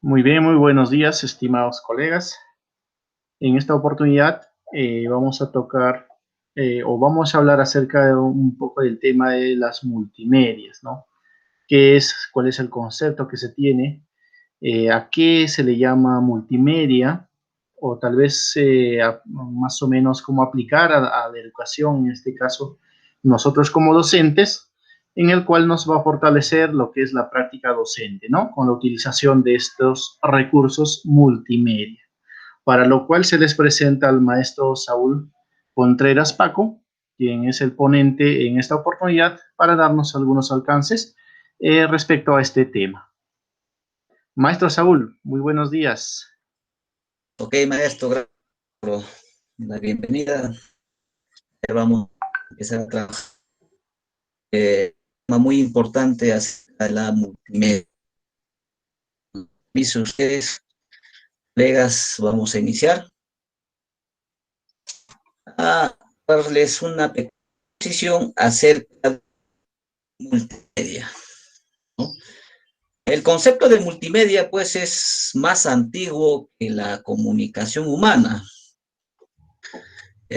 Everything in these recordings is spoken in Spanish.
Muy bien, muy buenos días, estimados colegas. En esta oportunidad vamos a tocar o vamos a hablar acerca de un poco del tema de las multimedias, ¿no? ¿Qué es, cuál es el concepto que se tiene? ¿A qué se le llama multimedia? O tal vez más o menos cómo aplicar a la educación, en este caso, nosotros como docentes, en el cual nos va a fortalecer lo que es la práctica docente, ¿no? Con la utilización de estos recursos multimedia, para lo cual se les presenta al maestro Saúl Contreras Paco, quien es el ponente en esta oportunidad para darnos algunos alcances respecto a este tema. Maestro Saúl, muy buenos días. Ok, maestro, gracias por la bienvenida. Vamos a empezar a trabajar. Tema muy importante acerca de la multimedia. Mis ustedes, colegas, vamos a iniciar a darles una pequeña exposición acerca de multimedia, ¿no? El concepto de multimedia, pues, es más antiguo que la comunicación humana.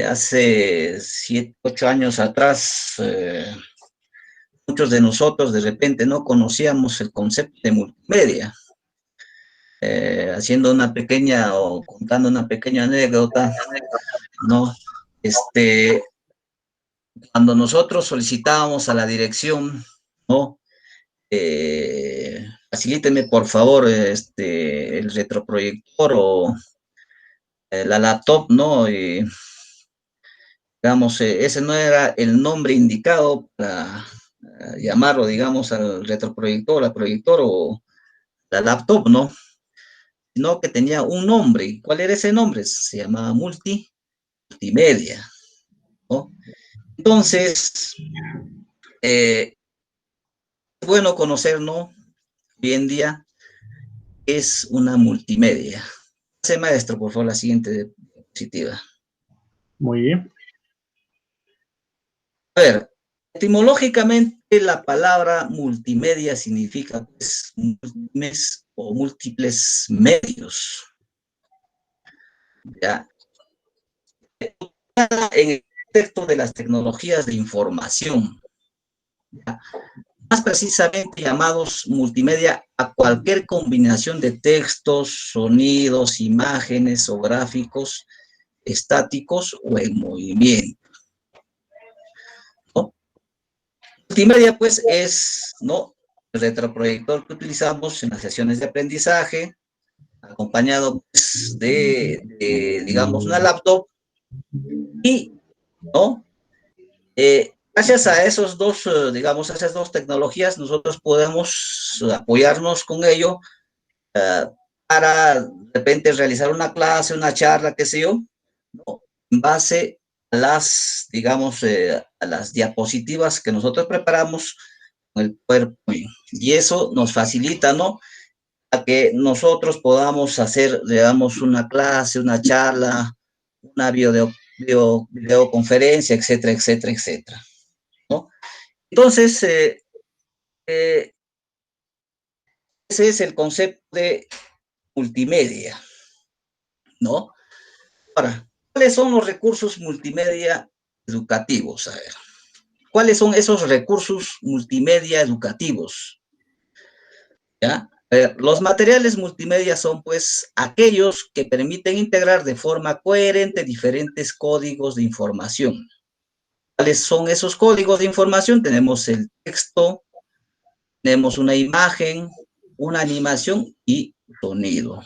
Hace 7, 8 años atrás, muchos de nosotros de repente no conocíamos el concepto de multimedia. Haciendo una pequeña o contando una pequeña anécdota, ¿no? Este, Cuando nosotros solicitábamos a la dirección, ¿no? Facilíteme por favor el retroproyector o la laptop, ¿no? Digamos, ese no era el nombre indicado para llamarlo, digamos, al retroproyector, al proyector o la laptop, ¿no? Sino que tenía un nombre. ¿Cuál era ese nombre? Se llamaba multimedia, ¿no? Entonces, es bueno conocer, ¿no? Hoy en día es una multimedia. Pase, maestro, por favor, la siguiente diapositiva. Muy bien. A ver, etimológicamente la palabra multimedia significa pues, múltiples o múltiples medios. ¿Ya? En el contexto de las tecnologías de información, ¿ya? Más precisamente llamados multimedia a cualquier combinación de textos, sonidos, imágenes o gráficos estáticos o en movimiento, ¿no? Multimedia, pues, es, ¿no?, el retroproyector que utilizamos en las sesiones de aprendizaje, acompañado pues, digamos, una laptop y, ¿no? Gracias a esos dos, digamos, a esas dos tecnologías, nosotros podemos apoyarnos con ello para de repente realizar una clase, una charla, qué sé yo, ¿no? En base a las, digamos, a las diapositivas que nosotros preparamos con el PowerPoint. Y eso nos facilita, ¿no?, a que nosotros podamos hacer, digamos, una clase, una charla, una videoconferencia, etcétera, etcétera, etcétera, ¿no? Entonces, eh, ese es el concepto de multimedia, ¿no? Ahora, ¿cuáles son los recursos multimedia educativos? A ver, ¿cuáles son esos recursos multimedia educativos? ¿Ya? Los materiales multimedia son, pues, aquellos que permiten integrar de forma coherente diferentes códigos de información. ¿Cuáles son esos códigos de información? Tenemos el texto, tenemos una imagen, una animación y sonido.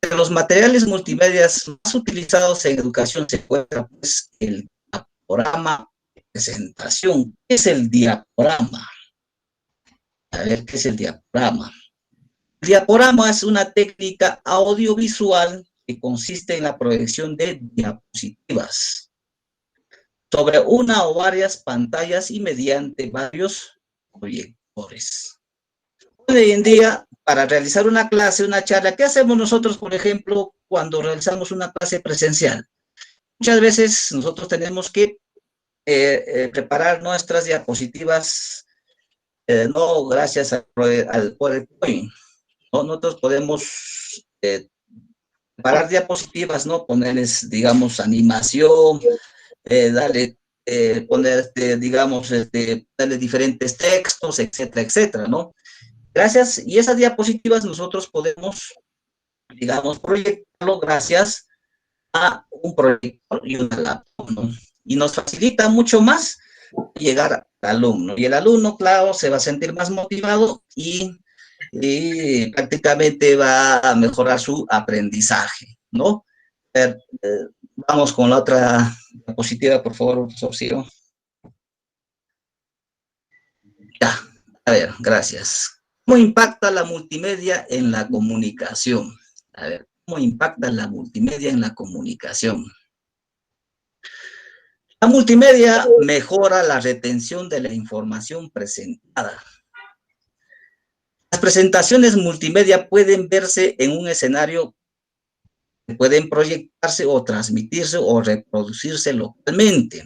De los materiales multimedia más utilizados en educación se encuentra pues, el diaporama de presentación. ¿Qué es el diaporama? A ver, ¿qué es el diaporama? El diaporama es una técnica audiovisual que consiste en la proyección de diapositivas sobre una o varias pantallas y mediante varios proyectores. Hoy en día, para realizar una clase, una charla, ¿qué hacemos nosotros, por ejemplo, cuando realizamos una clase presencial? Muchas veces nosotros tenemos que preparar nuestras diapositivas no gracias al PowerPoint, ¿no? Nosotros podemos preparar diapositivas, ¿no? Ponerles, digamos, animación, darle, poner, digamos, darle diferentes textos, etcétera, etcétera, ¿no? Gracias, y esas diapositivas nosotros podemos, digamos, proyectarlo gracias a un proyector y una laptop, ¿no? Y nos facilita mucho más llegar al alumno. Y el alumno, claro, se va a sentir más motivado y prácticamente va a mejorar su aprendizaje, ¿no? Vamos con la otra diapositiva, por favor, profesor Ciro. Ya, a ver, gracias. ¿Cómo impacta la multimedia en la comunicación? A ver, ¿cómo impacta la multimedia en la comunicación? La multimedia mejora la retención de la información presentada. Las presentaciones multimedia pueden verse en un escenario, pueden proyectarse o transmitirse o reproducirse localmente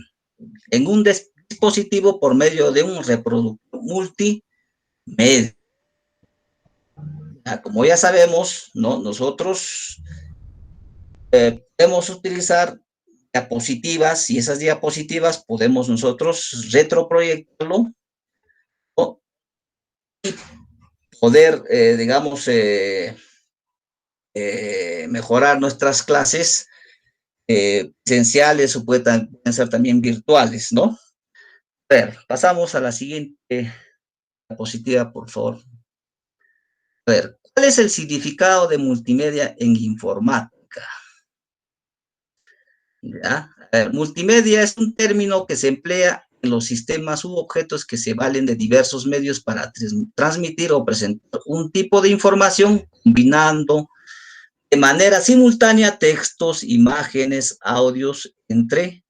en un dispositivo por medio de un reproductor multimedia. Como ya sabemos, ¿no? Nosotros podemos utilizar diapositivas y esas diapositivas podemos nosotros retroproyectarlo, ¿no? Y poder, digamos, mejorar nuestras clases presenciales o pueden ser también virtuales, ¿no? A ver, pasamos a la siguiente diapositiva, por favor. A ver, ¿cuál es el significado de multimedia en informática? ¿Ya? A ver, multimedia es un término que se emplea en los sistemas u objetos que se valen de diversos medios para transmitir o presentar un tipo de información combinando de manera simultánea textos, imágenes, audios, entre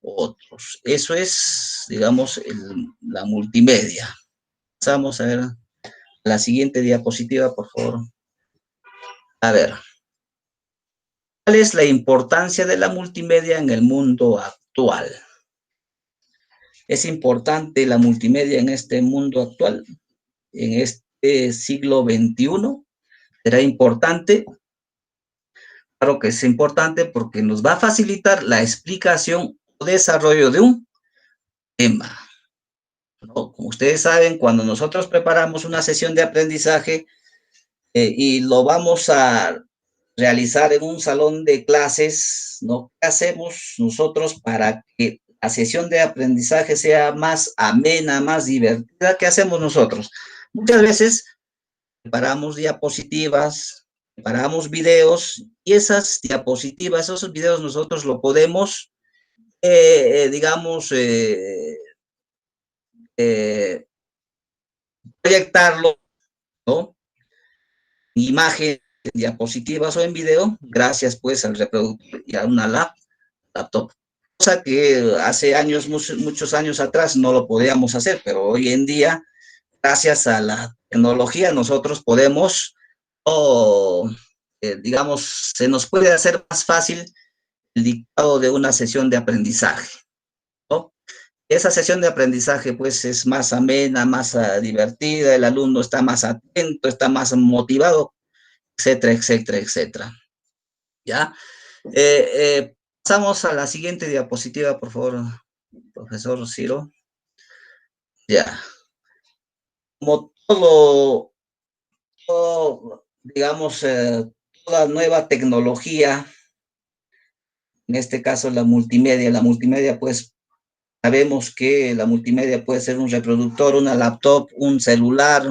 otros. Eso es, digamos, la multimedia. Vamos a ver la siguiente diapositiva, por favor. A ver, ¿cuál es la importancia de la multimedia en el mundo actual? ¿Es importante la multimedia en este mundo actual, en este siglo XXI? ¿Será importante? Claro que es importante porque nos va a facilitar la explicación o desarrollo de un tema, ¿no? Como ustedes saben, cuando nosotros preparamos una sesión de aprendizaje y lo vamos a realizar en un salón de clases, ¿no? ¿Qué hacemos nosotros para que la sesión de aprendizaje sea más amena, más divertida? ¿Qué hacemos nosotros? Muchas veces preparamos diapositivas, preparamos videos y esas diapositivas, esos videos nosotros lo podemos, digamos, proyectarlo, ¿no? Imagen, diapositivas o en video, gracias pues al reproductor y a una laptop. Cosa que hace años, muchos años atrás no lo podíamos hacer, pero hoy en día, gracias a la tecnología, nosotros podemos, digamos, se nos puede hacer más fácil el dictado de una sesión de aprendizaje, ¿no? Esa sesión de aprendizaje, pues, es más amena, más divertida, el alumno está más atento, está más motivado, etcétera, etcétera, etcétera. ¿Ya? Pasamos a la siguiente diapositiva, por favor, profesor Ciro. Ya. Como digamos, toda nueva tecnología, en este caso la multimedia, pues, sabemos que la multimedia puede ser un reproductor, una laptop, un celular,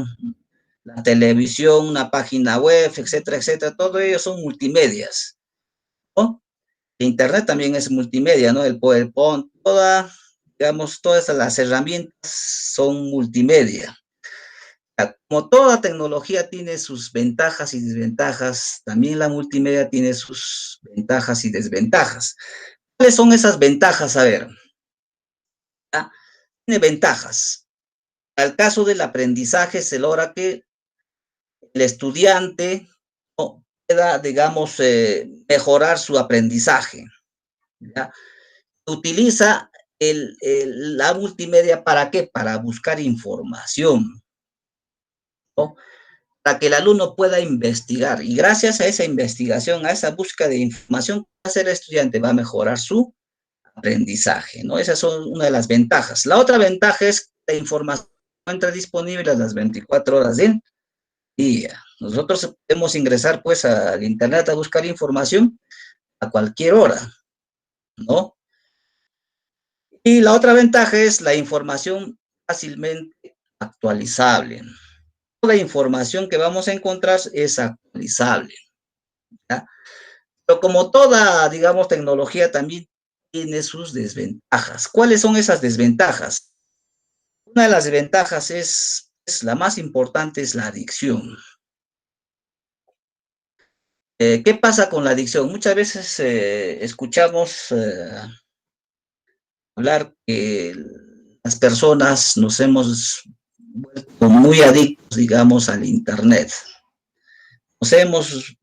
la televisión, una página web, etcétera, etcétera. Todo ello son multimedias, ¿no? Internet también es multimedia, ¿no? El PowerPoint, digamos, todas las herramientas son multimedia. Como toda tecnología tiene sus ventajas y desventajas, también la multimedia tiene sus ventajas y desventajas. ¿Cuáles son esas ventajas? A ver, ¿ya? Tiene ventajas. Al caso del aprendizaje se logra que el estudiante, ¿no?, pueda, digamos, mejorar su aprendizaje, ¿ya? Utiliza la multimedia, ¿para qué? Para buscar información, ¿no? Para que el alumno pueda investigar. Y gracias a esa investigación, a esa búsqueda de información, ¿qué va a hacer el estudiante? Va a mejorar su aprendizaje, ¿no? Esas son una de las ventajas. La otra ventaja es que la información encuentra disponible a las 24 horas del día. Nosotros podemos ingresar, pues, al internet a buscar información a cualquier hora, ¿no? Y la otra ventaja es la información fácilmente actualizable. Toda la información que vamos a encontrar es actualizable, ¿ya? Pero como toda, digamos, tecnología también tiene sus desventajas. ¿Cuáles son esas desventajas? Una de las desventajas es la más importante, es la adicción. ¿Qué pasa con la adicción? Muchas veces escuchamos hablar que las personas nos hemos vuelto muy adictos, digamos, al Internet. Nos hemos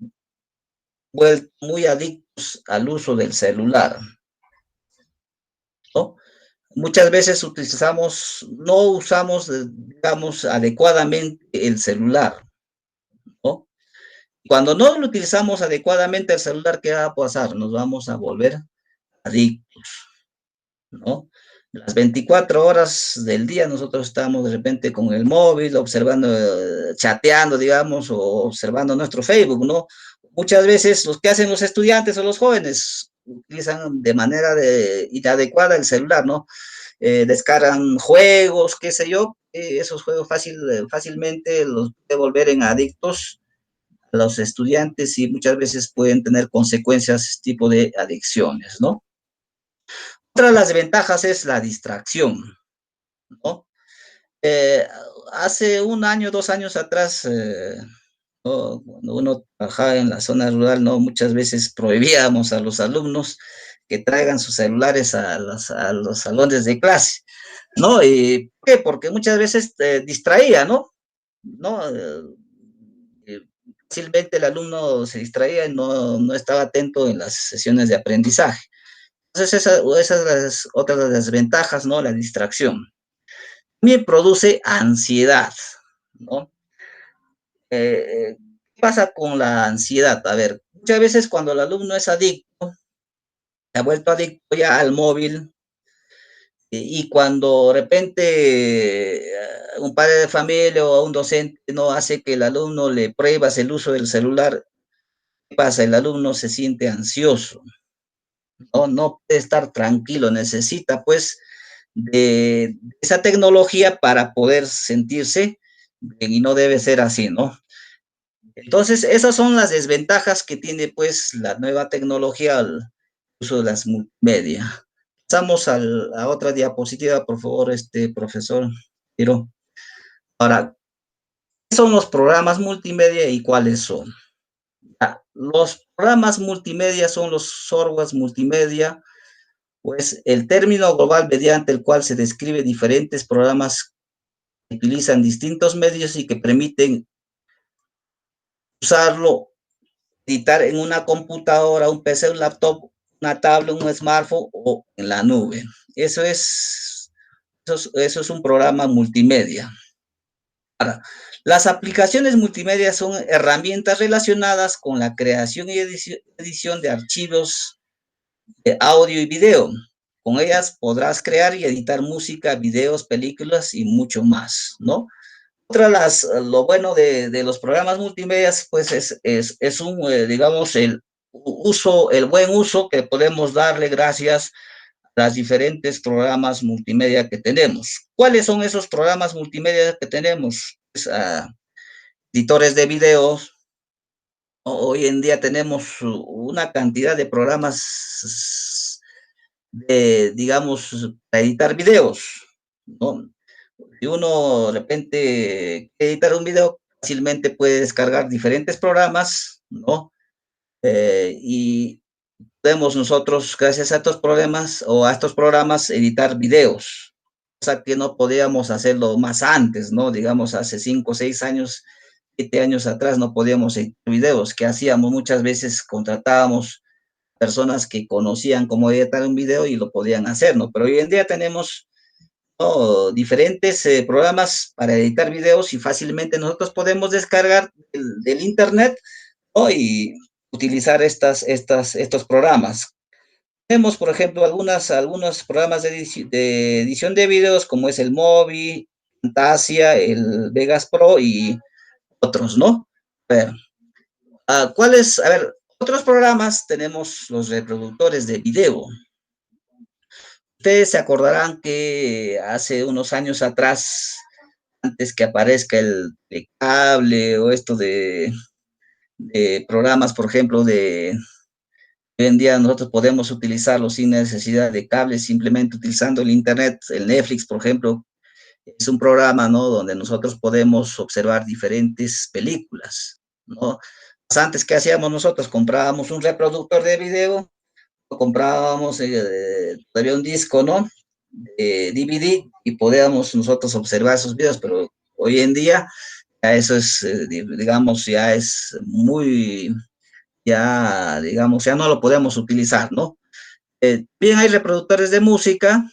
vuelto muy adictos al uso del celular, ¿no? Muchas veces no usamos, digamos, adecuadamente el celular, ¿no? Cuando no lo utilizamos adecuadamente el celular, ¿qué va a pasar? Nos vamos a volver adictos, ¿no? Las 24 horas del día nosotros estamos de repente con el móvil, observando, chateando, digamos, o observando nuestro Facebook, ¿no? Muchas veces los que hacen los estudiantes o los jóvenes utilizan de manera inadecuada el celular, ¿no? Descargan juegos, qué sé yo, esos juegos fácilmente los puede volver en adictos a los estudiantes y muchas veces pueden tener consecuencias este tipo de adicciones, ¿no? Otra de las ventajas es la distracción, ¿no? Eh, Hace un año, 2 años atrás, ¿no? Cuando uno trabajaba en la zona rural, ¿no? Muchas veces prohibíamos a los alumnos que traigan sus celulares a los salones de clase, ¿no? ¿Y por qué? Porque muchas veces distraía, ¿no? ¿No? Fácilmente el alumno se distraía y no estaba atento en las sesiones de aprendizaje. Entonces, esa es otra de las ventajas, ¿no? La distracción. También produce ansiedad, ¿no? ¿Qué pasa con la ansiedad? A ver, muchas veces cuando el alumno es adicto, se ha vuelto adicto ya al móvil, y cuando de repente un padre de familia o un docente no hace que el alumno le prohíbas el uso del celular, ¿qué pasa? El alumno se siente ansioso, no puede estar tranquilo, necesita pues de esa tecnología para poder sentirse bien, y no debe ser así, ¿no? Entonces, esas son las desventajas que tiene pues la nueva tecnología al uso de las multimedia. Pasamos a otra diapositiva, por favor, profesor Tiro. Ahora, ¿qué son los programas multimedia y cuáles son? Los programas multimedia son los softwares multimedia, pues el término global mediante el cual se describe diferentes programas que utilizan distintos medios y que permiten usarlo, editar en una computadora, un PC, un laptop, una tablet, un smartphone o en la nube. Eso es un programa multimedia. Ahora, las aplicaciones multimedia son herramientas relacionadas con la creación y edición de archivos de audio y video. Con ellas podrás crear y editar música, videos, películas y mucho más, ¿no? Lo bueno de los programas multimedia, pues es digamos, el buen uso que podemos darle gracias a los diferentes programas multimedia que tenemos. ¿Cuáles son esos programas multimedia que tenemos? Pues, editores de videos. Hoy en día tenemos una cantidad de programas digamos, para editar videos, ¿no? Si uno de repente quiere editar un video, fácilmente puede descargar diferentes programas, ¿no? Y podemos nosotros, gracias a estos programas o a estos programas, editar videos, cosa que no podíamos hacerlo más antes, ¿no? Digamos, hace 5, 6 años, 7 años atrás no podíamos editar videos. ¿Qué hacíamos? Muchas veces contratábamos personas que conocían cómo editar un video y lo podían hacer, ¿no? Pero hoy en día tenemos, ¿no?, diferentes programas para editar videos y fácilmente nosotros podemos descargar del internet, ¿no?, y utilizar estos programas. Tenemos, por ejemplo, algunos programas de edición de videos, como es el Mobi, Camtasia, el Vegas Pro y otros, ¿no? A ver, ¿cuáles? A ver, otros programas tenemos los reproductores de video. Ustedes se acordarán que hace unos años atrás, antes que aparezca el cable o esto de programas, por ejemplo, hoy en día nosotros podemos utilizarlo sin necesidad de cables, simplemente utilizando el internet. El Netflix, por ejemplo, es un programa, ¿no?, donde nosotros podemos observar diferentes películas, ¿no? Antes, ¿qué hacíamos nosotros? Comprábamos un reproductor de video, o comprábamos todavía un disco, ¿no?, de DVD, y podíamos nosotros observar esos videos, pero hoy en día ya eso es, digamos, ya es muy, ya, digamos, ya no lo podemos utilizar, ¿no? Bien, hay reproductores de música,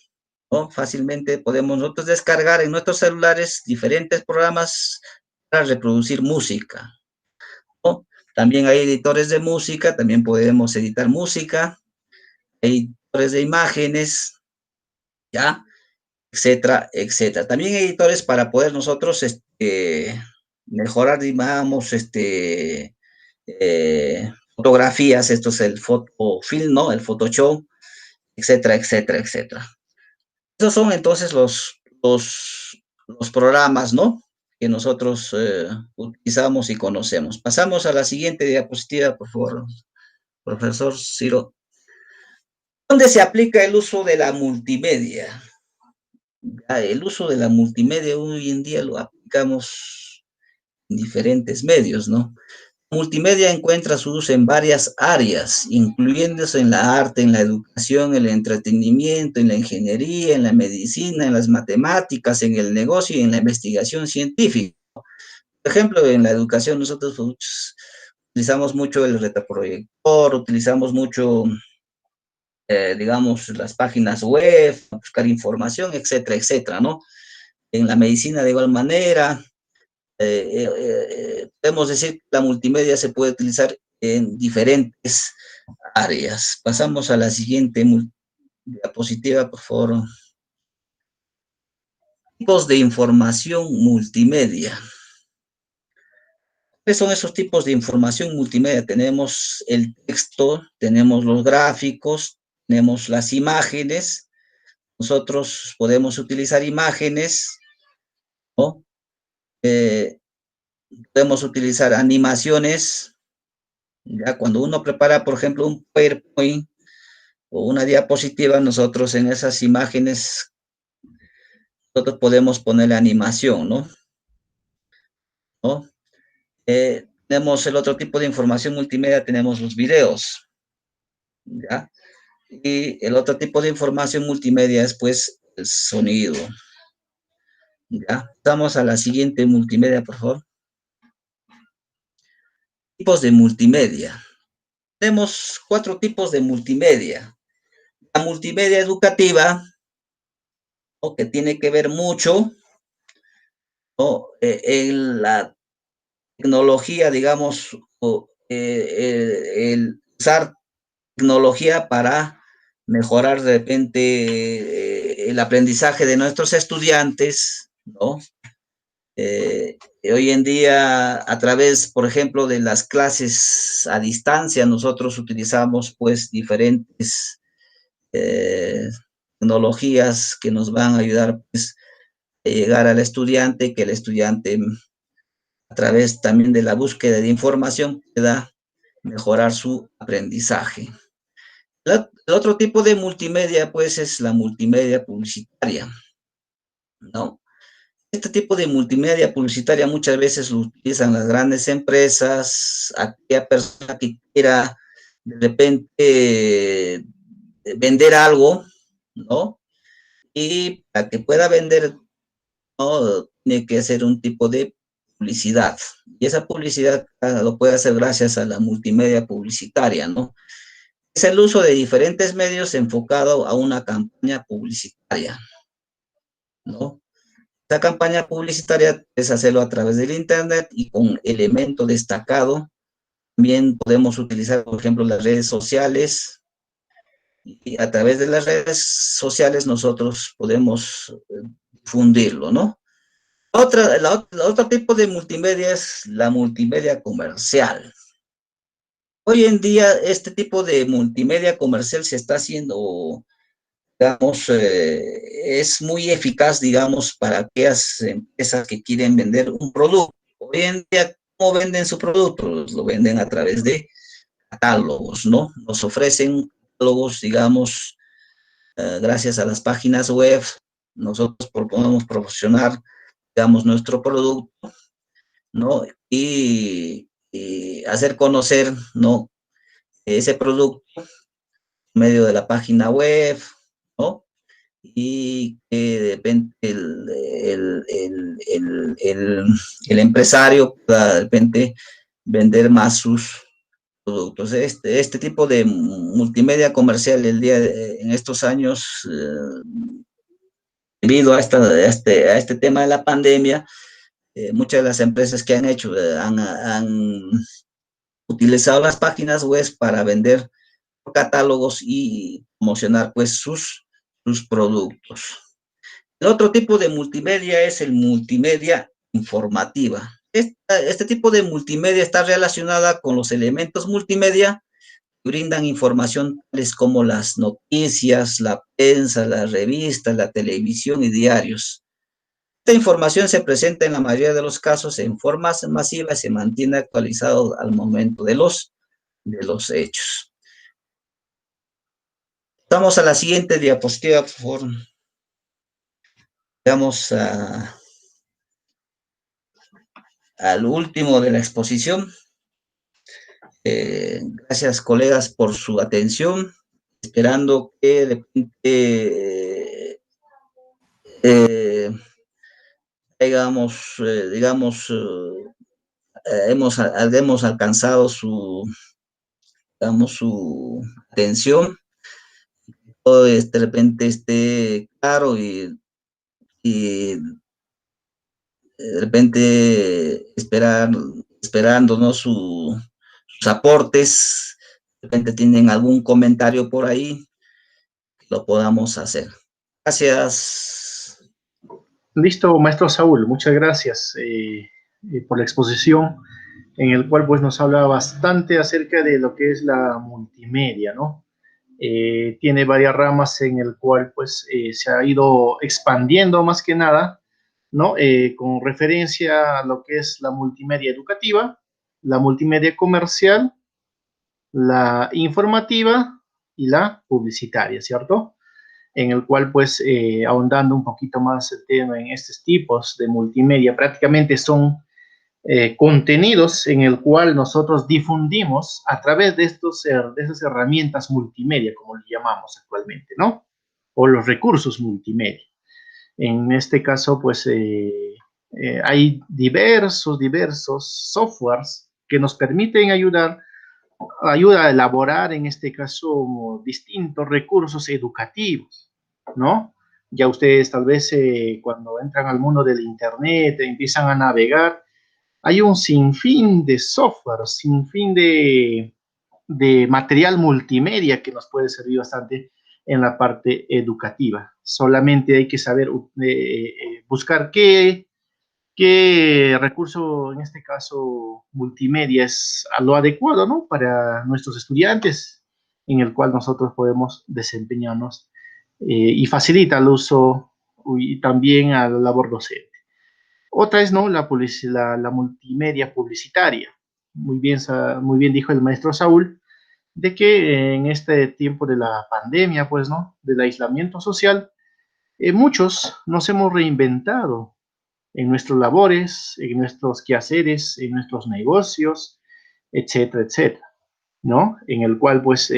¿no? Fácilmente podemos nosotros descargar en nuestros celulares diferentes programas para reproducir música, ¿no? También hay editores de música, también podemos editar música, editores de imágenes, ¿ya? Etcétera, etcétera. También editores para poder nosotros mejorar, digamos, fotografías, esto es el photofilm, ¿no?, el Photoshop, etcétera, etcétera, etcétera. Esos son entonces los programas, ¿no?, que nosotros utilizamos y conocemos. Pasamos a la siguiente diapositiva, por favor, profesor Ciro. ¿Dónde se aplica el uso de la multimedia? El uso de la multimedia hoy en día lo aplicamos en diferentes medios, ¿no? Multimedia encuentra su uso en varias áreas, incluyéndose en la arte, en la educación, en el entretenimiento, en la ingeniería, en la medicina, en las matemáticas, en el negocio y en la investigación científica. Por ejemplo, en la educación nosotros utilizamos mucho el retroproyector, utilizamos mucho, digamos, las páginas web, buscar información, etcétera, etcétera, ¿no? En la medicina de igual manera. Podemos decir que la multimedia se puede utilizar en diferentes áreas. Pasamos a la siguiente diapositiva, por favor. Tipos de información multimedia. ¿Qué son esos tipos de información multimedia? Tenemos el texto, tenemos los gráficos, tenemos las imágenes. Nosotros podemos utilizar imágenes, ¿no? Podemos utilizar animaciones. Ya cuando uno prepara, por ejemplo, un PowerPoint o una diapositiva, nosotros en esas imágenes, nosotros podemos poner la animación, ¿no? ¿No? Tenemos el otro tipo de información multimedia, tenemos los videos, ¿ya? Y el otro tipo de información multimedia es, pues, el sonido, ¿ya? Vamos a la siguiente multimedia, por favor. Tipos de multimedia. Tenemos 4 tipos de multimedia. La multimedia educativa, ¿no?, que tiene que ver mucho, ¿no?, en la tecnología, digamos, o el usar tecnología para mejorar de repente el aprendizaje de nuestros estudiantes, ¿no? Hoy en día, a través, por ejemplo, de las clases a distancia, nosotros utilizamos, pues, diferentes tecnologías que nos van a ayudar, pues, a llegar al estudiante, que el estudiante, a través también de la búsqueda de información, pueda mejorar su aprendizaje. El otro tipo de multimedia, pues, es la multimedia publicitaria, ¿no? Este tipo de multimedia publicitaria muchas veces lo utilizan las grandes empresas, aquella persona que quiera de repente vender algo, ¿no? Y para que pueda vender, ¿no?, tiene que hacer un tipo de publicidad. Y esa publicidad lo puede hacer gracias a la multimedia publicitaria, ¿no? Es el uso de diferentes medios enfocado a una campaña publicitaria, ¿no? Esta campaña publicitaria es hacerlo a través del Internet y con elemento destacado. También podemos utilizar, por ejemplo, las redes sociales. Y a través de las redes sociales nosotros podemos difundirlo, ¿no? Otro tipo de multimedia es la multimedia comercial. Hoy en día este tipo de multimedia comercial se está haciendo, digamos, es muy eficaz, digamos, para aquellas empresas que quieren vender un producto. Hoy en día, ¿cómo venden su producto? Lo venden a través de catálogos, ¿no? Nos ofrecen catálogos, digamos, gracias a las páginas web, nosotros podemos promocionar, digamos, nuestro producto, ¿no? Y hacer conocer, ¿no? Ese producto en medio de la página web, ¿no? Y que de repente el empresario pueda de repente vender más sus productos. Este tipo de multimedia comercial en estos años, debido a este tema de la pandemia, muchas de las empresas que han hecho, han utilizado las páginas web para vender catálogos y promocionar pues sus productos. El otro tipo de multimedia es el multimedia informativa. Este tipo de multimedia está relacionada con los elementos multimedia que brindan información tales como las noticias, la prensa, las revistas, la televisión y diarios. Esta información se presenta en la mayoría de los casos en forma masiva y se mantiene actualizado al momento de los hechos. Vamos a la siguiente diapositiva, por favor. Vamos al último de la exposición. Gracias, colegas, por su atención. Esperando que de repente digamos, hemos alcanzado digamos, su atención. Todo de repente esté claro y de repente esperando, ¿no? Sus aportes. De repente tienen algún comentario por ahí, lo podamos hacer. Gracias. Listo, maestro Saúl, muchas gracias por la exposición, en el cual pues nos habla bastante acerca de lo que es la multimedia, ¿no? Tiene varias ramas en el cual pues se ha ido expandiendo más que nada, ¿no? Con referencia a lo que es la multimedia educativa, la multimedia comercial, la informativa y la publicitaria, ¿cierto? En el cual pues ahondando un poquito más el tema en estos tipos de multimedia, prácticamente son contenidos en el cual nosotros difundimos a través de esas herramientas multimedia, como le llamamos actualmente, ¿no? O los recursos multimedia. En este caso, pues, hay diversos softwares que nos permiten ayuda a elaborar, en este caso, distintos recursos educativos, ¿no? Ya ustedes tal vez cuando entran al mundo del Internet, empiezan a navegar, hay un sinfín de software, sinfín de material multimedia que nos puede servir bastante en la parte educativa. Solamente hay que saber buscar qué recurso, en este caso multimedia, es a lo adecuado, ¿no? Para nuestros estudiantes, en el cual nosotros podemos desempeñarnos y facilita el uso y también a la labor docente. Otra es, ¿no? La multimedia publicitaria. Muy bien dijo el maestro Saúl, de que en este tiempo de la pandemia, pues, ¿no? Del aislamiento social, muchos nos hemos reinventado en nuestras labores, en nuestros quehaceres, en nuestros negocios, etcétera, etcétera, ¿no? En el cual, pues,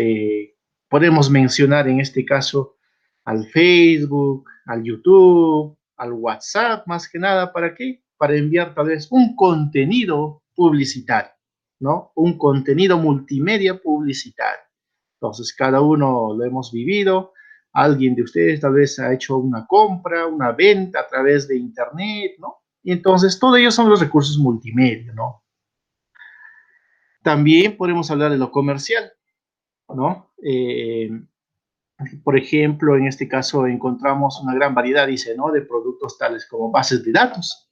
podemos mencionar en este caso al Facebook, al YouTube, al WhatsApp, más que nada, ¿para qué? Para enviar tal vez un contenido publicitario, ¿no? Un contenido multimedia publicitario. Entonces, cada uno lo hemos vivido. Alguien de ustedes tal vez ha hecho una compra, una venta a través de Internet, ¿no? Y entonces, todo ellos son los recursos multimedia, ¿no? También podemos hablar de lo comercial, ¿no? Por ejemplo, en este caso encontramos una gran variedad, dice, ¿no? De productos tales como bases de datos,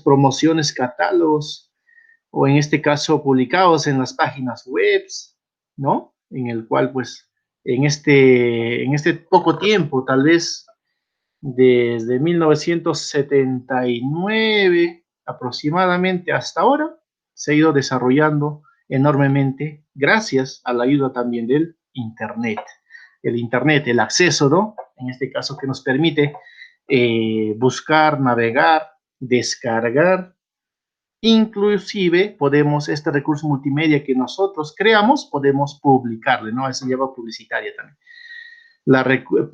promociones, catálogos, o en este caso publicados en las páginas web, ¿no? En el cual, pues, en este poco tiempo, tal vez desde 1979 aproximadamente hasta ahora, se ha ido desarrollando enormemente gracias a la ayuda también del Internet. El Internet, el acceso, ¿no? En este caso que nos permite buscar, navegar, descargar. Inclusive podemos, este recurso multimedia que nosotros creamos, podemos publicarle, ¿no? Eso lleva publicitaria también.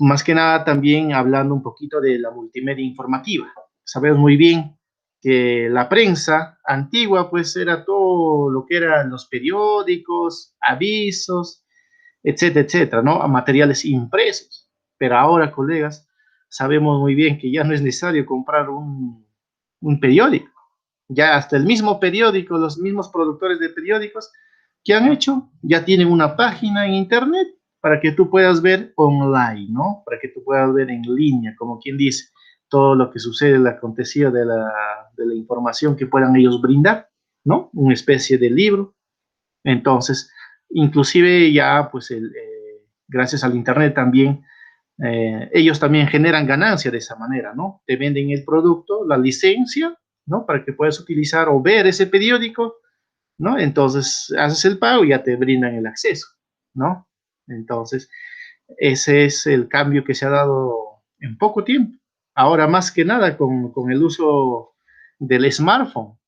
Más que nada también hablando un poquito de la multimedia informativa. Sabemos muy bien que la prensa antigua pues era todo lo que eran los periódicos, avisos, etcétera, etcétera, ¿no? A materiales impresos. Pero ahora, colegas, sabemos muy bien que ya no es necesario comprar un periódico. Ya hasta el mismo periódico, los mismos productores de periódicos que han hecho, ya tienen una página en internet para que tú puedas ver online, ¿no? Para que tú puedas ver en línea, como quien dice, todo lo que sucede, el acontecido de la información que puedan ellos brindar, ¿no? Una especie de libro. Entonces, inclusive ya, pues, gracias al internet también, ellos también generan ganancia de esa manera, ¿no? Te venden el producto, la licencia, ¿no? Para que puedas utilizar o ver ese periódico, ¿no? Entonces haces el pago y ya te brindan el acceso, ¿no? Entonces, ese es el cambio que se ha dado en poco tiempo. Ahora, más que nada, con el uso del smartphone,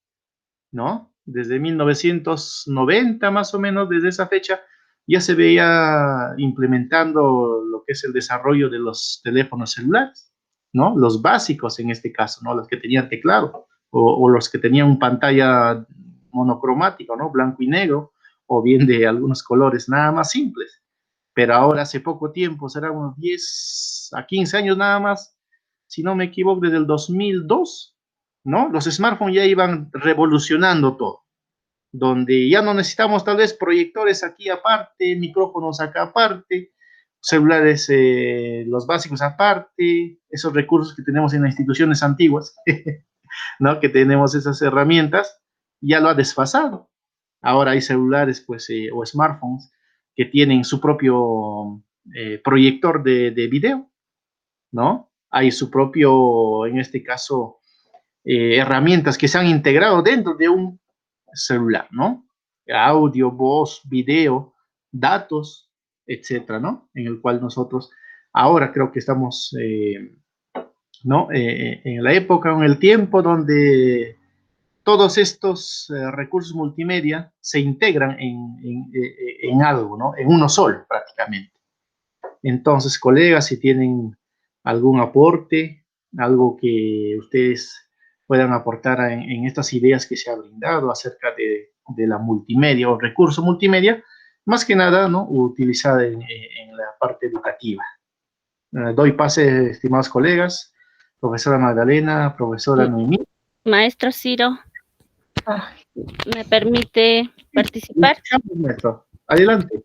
¿no? Desde 1990, más o menos, desde esa fecha, ya se veía implementando lo que es el desarrollo de los teléfonos celulares, ¿no? Los básicos en este caso, ¿no? Los que tenían teclado o los que tenían pantalla monocromática, ¿no? Blanco y negro, o bien de algunos colores nada más simples. Pero ahora hace poco tiempo, será unos 10 a 15 años nada más, si no me equivoco, desde el 2002, ¿no? Los smartphones ya iban revolucionando todo, donde ya no necesitamos tal vez proyectores aquí aparte, micrófonos acá aparte, celulares, los básicos aparte, esos recursos que tenemos en las instituciones antiguas, ¿no? Que tenemos esas herramientas, ya lo ha desfasado. Ahora hay celulares, pues, o smartphones que tienen su propio proyector de video, ¿no? Hay su propio, en este caso, herramientas que se han integrado dentro de un celular, ¿no? Audio, voz, video, datos, etcétera, ¿no? En el cual nosotros ahora creo que estamos, ¿no? En la época, en el tiempo donde todos estos recursos multimedia se integran en algo, ¿no? En uno solo, prácticamente. Entonces, colegas, si tienen algún aporte, algo que ustedes puedan aportar en estas ideas que se ha brindado acerca de la multimedia o recurso multimedia, más que nada, ¿no? Utilizada en la parte educativa. Doy pase, estimados colegas, profesora Magdalena, profesora Noemí. Maestro Ciro, Ah, ¿me permite participar? maestro. Adelante.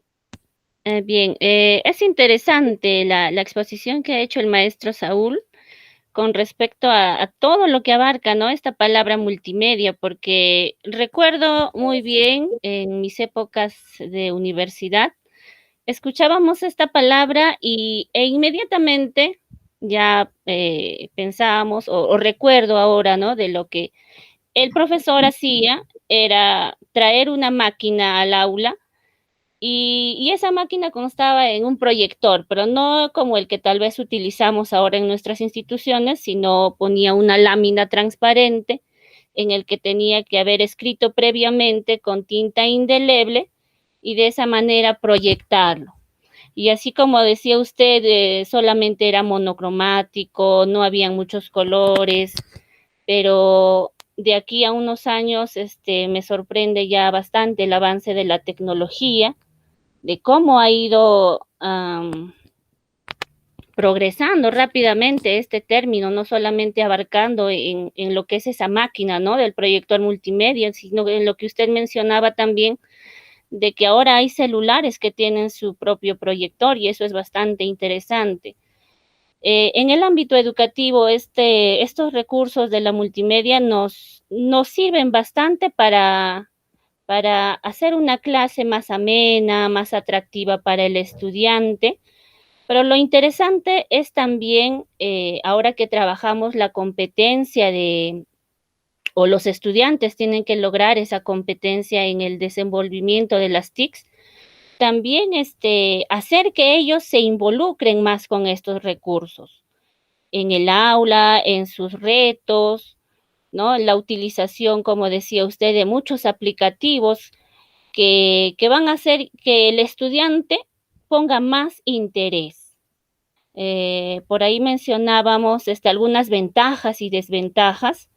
Bien, es interesante la exposición que ha hecho el maestro Saúl con respecto a todo lo que abarca, ¿no? Esta palabra multimedia, porque recuerdo muy bien en mis épocas de universidad, escuchábamos esta palabra e inmediatamente ya pensábamos, o recuerdo ahora, ¿no? De lo que el profesor hacía era traer una máquina al aula y esa máquina constaba en un proyector, pero no como el que tal vez utilizamos ahora en nuestras instituciones, sino ponía una lámina transparente en el que tenía que haber escrito previamente con tinta indeleble y de esa manera proyectarlo. Y así como decía usted, solamente era monocromático, no habían muchos colores, pero de aquí a unos años me sorprende ya bastante el avance de la tecnología de cómo ha ido progresando rápidamente este término, no solamente abarcando en lo que es esa máquina, ¿no? Del proyector multimedia, sino en lo que usted mencionaba también, de que ahora hay celulares que tienen su propio proyector y eso es bastante interesante. En el ámbito educativo, estos recursos de la multimedia nos sirven bastante para hacer una clase más amena, más atractiva para el estudiante. Pero lo interesante es también, ahora que trabajamos la competencia o los estudiantes tienen que lograr esa competencia en el desenvolvimiento de las TICs, también hacer que ellos se involucren más con estos recursos, en el aula, en sus retos, ¿no? La utilización, como decía usted, de muchos aplicativos que van a hacer que el estudiante ponga más interés. Por ahí mencionábamos algunas ventajas y desventajas,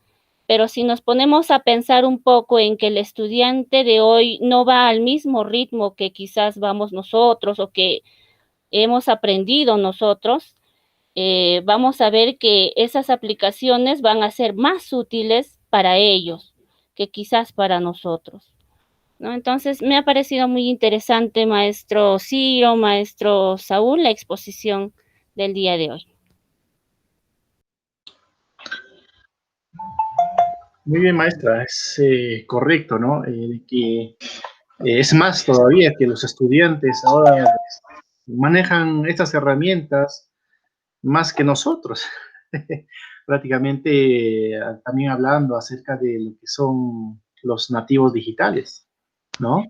pero si nos ponemos a pensar un poco en que el estudiante de hoy no va al mismo ritmo que quizás vamos nosotros o que hemos aprendido nosotros, vamos a ver que esas aplicaciones van a ser más útiles para ellos que quizás para nosotros, ¿no? Entonces, me ha parecido muy interesante, maestro Ciro, maestro Saúl, la exposición del día de hoy. Muy bien, maestra, es correcto, ¿no? Que es más todavía que los estudiantes ahora manejan estas herramientas más que nosotros. Prácticamente también hablando acerca de lo que son los nativos digitales, ¿no?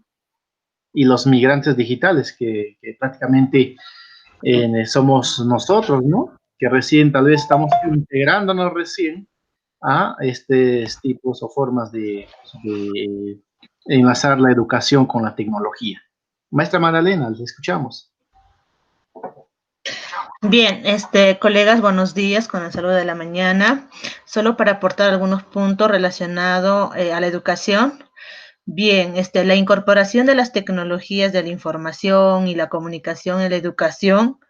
Y los migrantes digitales, que prácticamente somos nosotros, ¿no? Que recién tal vez estamos integrándonos recién a estos tipos o formas de enlazar la educación con la tecnología. Maestra Magdalena, le escuchamos. Bien, colegas, buenos días, con el saludo de la mañana. Solo para aportar algunos puntos relacionados a la educación. Bien, la incorporación de las tecnologías de la información y la comunicación en la educación,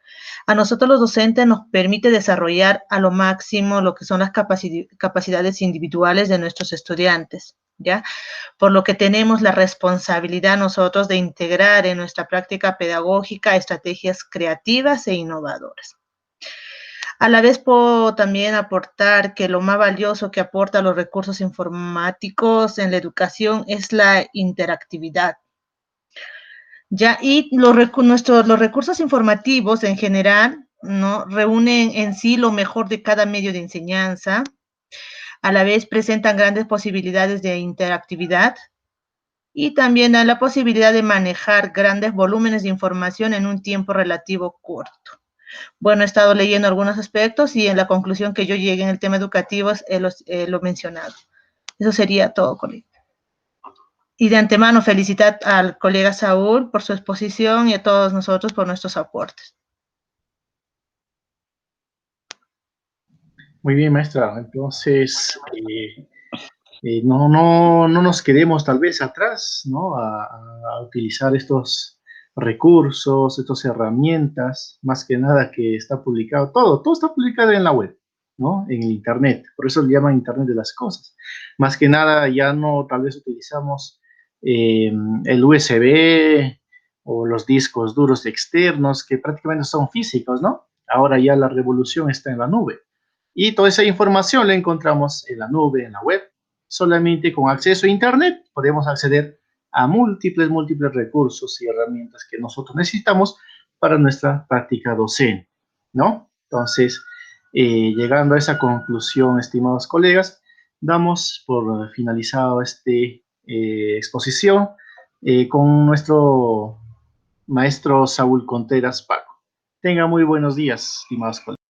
a nosotros los docentes nos permite desarrollar a lo máximo lo que son las capacidades individuales de nuestros estudiantes, ¿ya? Por lo que tenemos la responsabilidad nosotros de integrar en nuestra práctica pedagógica estrategias creativas e innovadoras. A la vez puedo también aportar que lo más valioso que aporta los recursos informáticos en la educación es la interactividad. Ya, y los recursos informativos en general, ¿no? Reúnen en sí lo mejor de cada medio de enseñanza. A la vez presentan grandes posibilidades de interactividad y también dan la posibilidad de manejar grandes volúmenes de información en un tiempo relativo corto. Bueno, he estado leyendo algunos aspectos y en la conclusión que yo llegué en el tema educativo lo mencionado. Eso sería todo, colega. Y de antemano felicitar al colega Saúl por su exposición y a todos nosotros por nuestros aportes. Muy bien, maestra. Entonces, no nos quedemos tal vez atrás, ¿no? A utilizar estos recursos, estas herramientas, más que nada que está publicado, todo está publicado en la web, ¿no? En el Internet, por eso le llaman Internet de las cosas. Más que nada ya no tal vez utilizamos el USB o los discos duros externos que prácticamente son físicos, ¿no? Ahora ya la revolución está en la nube. Y toda esa información la encontramos en la nube, en la web. Solamente con acceso a Internet podemos acceder a múltiples recursos y herramientas que nosotros necesitamos para nuestra práctica docente, ¿no? Entonces, llegando a esa conclusión, estimados colegas, damos por finalizado esta exposición con nuestro maestro Saúl Contreras Paco. Tenga muy buenos días, estimados colegas.